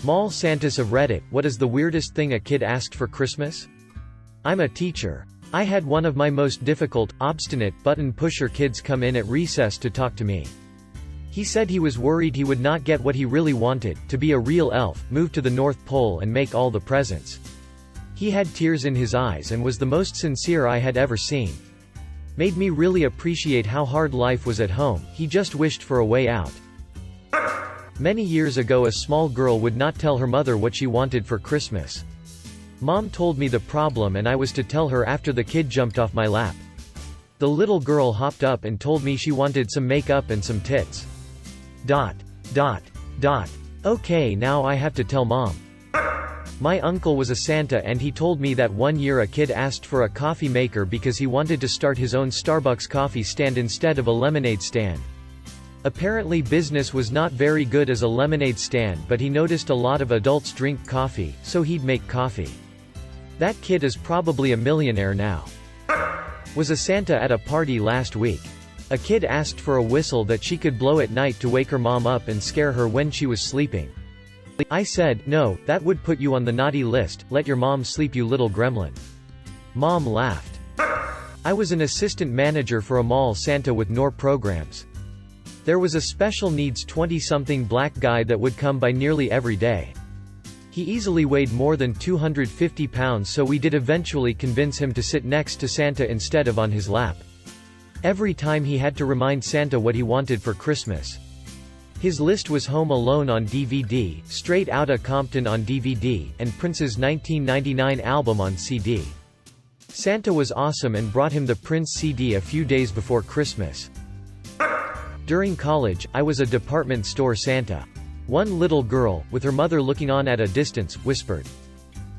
Mall Santas of Reddit, what is the weirdest thing a kid asked for Christmas? I'm a teacher. I had one of my most difficult, obstinate, button-pusher kids come in at recess to talk to me. He said he was worried he would not get what he really wanted, to be a real elf, move to the North Pole and make all the presents. He had tears in his eyes and was the most sincere I had ever seen. Made me really appreciate how hard life was at home. He just wished for a way out. Many years ago a small girl would not tell her mother what she wanted for Christmas. Mom told me the problem and I was to tell her after the kid jumped off my lap. The little girl hopped up and told me she wanted some makeup and some tits. ... Okay, now I have to tell Mom. My uncle was a Santa and he told me that one year a kid asked for a coffee maker because he wanted to start his own Starbucks coffee stand instead of a lemonade stand. Apparently business was not very good as a lemonade stand, but he noticed a lot of adults drink coffee, so he'd make coffee. That kid is probably a millionaire now. Was a Santa at a party last week. A kid asked for a whistle that she could blow at night to wake her mom up and scare her when she was sleeping. I said, no, that would put you on the naughty list, let your mom sleep you little gremlin. Mom laughed. I was an assistant manager for a mall Santa with NOR programs. There was a special needs 20-something black guy that would come by nearly every day. He easily weighed more than 250 pounds, so we did eventually convince him to sit next to Santa instead of on his lap. Every time he had to remind Santa what he wanted for Christmas. His list was Home Alone on DVD, Straight Outta Compton on DVD, and Prince's 1999 album on CD. Santa was awesome and brought him the Prince CD a few days before Christmas. During college, I was a department store Santa. One little girl, with her mother looking on at a distance, whispered,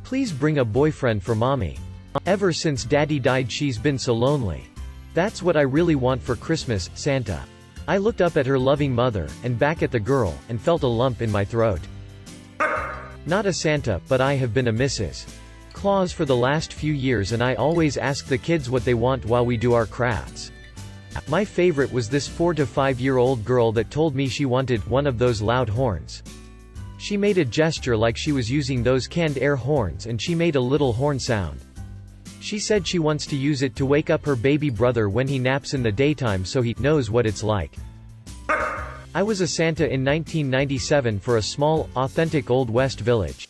"Please bring a boyfriend for mommy. Ever since daddy died she's been so lonely. That's what I really want for Christmas, Santa." I looked up at her loving mother, and back at the girl, and felt a lump in my throat. Not a Santa, but I have been a Mrs. Claus for the last few years and I always ask the kids what they want while we do our crafts. My favorite was this 4 to 5 year old girl that told me she wanted one of those loud horns. She made a gesture like she was using those canned air horns and she made a little horn sound. She said she wants to use it to wake up her baby brother when he naps in the daytime so he knows what it's like. I was a Santa in 1997 for a small, authentic Old West village.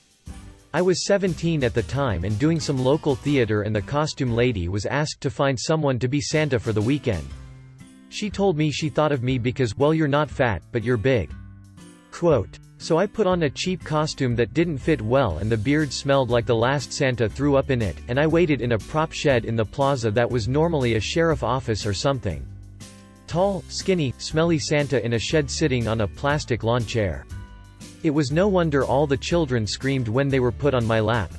I was 17 at the time and doing some local theater, and the costume lady was asked to find someone to be Santa for the weekend. She told me she thought of me because, well, you're not fat, but you're big. Quote. So I put on a cheap costume that didn't fit well and the beard smelled like the last Santa threw up in it, and I waited in a prop shed in the plaza that was normally a sheriff office or something. Tall, skinny, smelly Santa in a shed sitting on a plastic lawn chair. It was no wonder all the children screamed when they were put on my lap.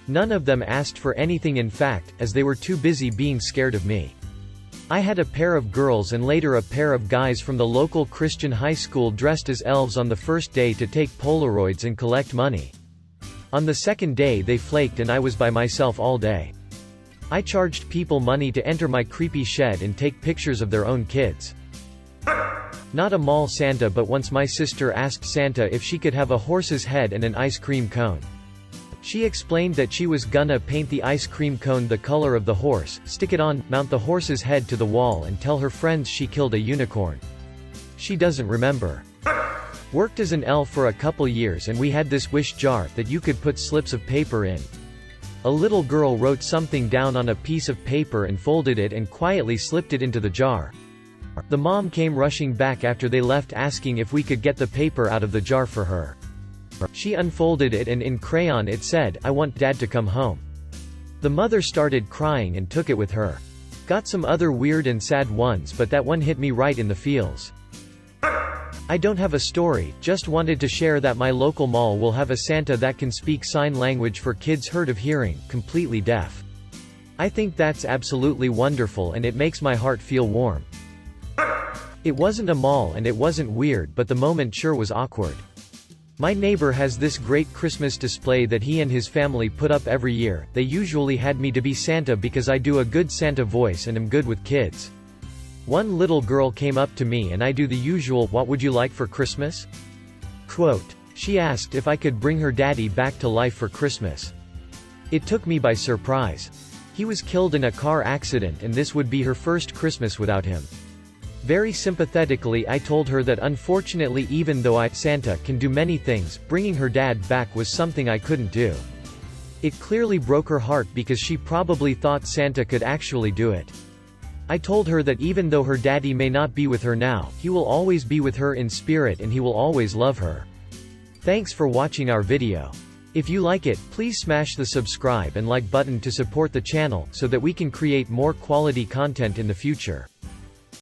None of them asked for anything, in fact, as they were too busy being scared of me. I had a pair of girls and later a pair of guys from the local Christian high school dressed as elves on the first day to take Polaroids and collect money. On the second day they flaked and I was by myself all day. I charged people money to enter my creepy shed and take pictures of their own kids. Not a mall Santa, but once my sister asked Santa if she could have a horse's head and an ice cream cone. She explained that she was gonna paint the ice cream cone the color of the horse, stick it on, mount the horse's head to the wall and tell her friends she killed a unicorn. She doesn't remember. Worked as an elf for a couple years and we had this wish jar that you could put slips of paper in. A little girl wrote something down on a piece of paper and folded it and quietly slipped it into the jar. The mom came rushing back after they left asking if we could get the paper out of the jar for her. She unfolded it and in crayon it said, "I want Dad to come home." The mother started crying and took it with her. Got some other weird and sad ones, but that one hit me right in the feels. I don't have a story, just wanted to share that my local mall will have a Santa that can speak sign language for kids hard of hearing, completely deaf. I think that's absolutely wonderful and it makes my heart feel warm. It wasn't a mall and it wasn't weird, but the moment sure was awkward. My neighbor has this great Christmas display that he and his family put up every year. They usually had me to be Santa because I do a good Santa voice and am good with kids. One little girl came up to me and I do the usual, "What would you like for Christmas?" Quote. She asked if I could bring her daddy back to life for Christmas. It took me by surprise. He was killed in a car accident and this would be her first Christmas without him. Very sympathetically I told her that unfortunately even though Santa can do many things, bringing her dad back was something I couldn't do. It clearly broke her heart because she probably thought Santa could actually do it. I told her that even though her daddy may not be with her now, he will always be with her in spirit and he will always love her. Thanks for watching our video. If you like it, please smash the subscribe and like button to support the channel, so that we can create more quality content in the future.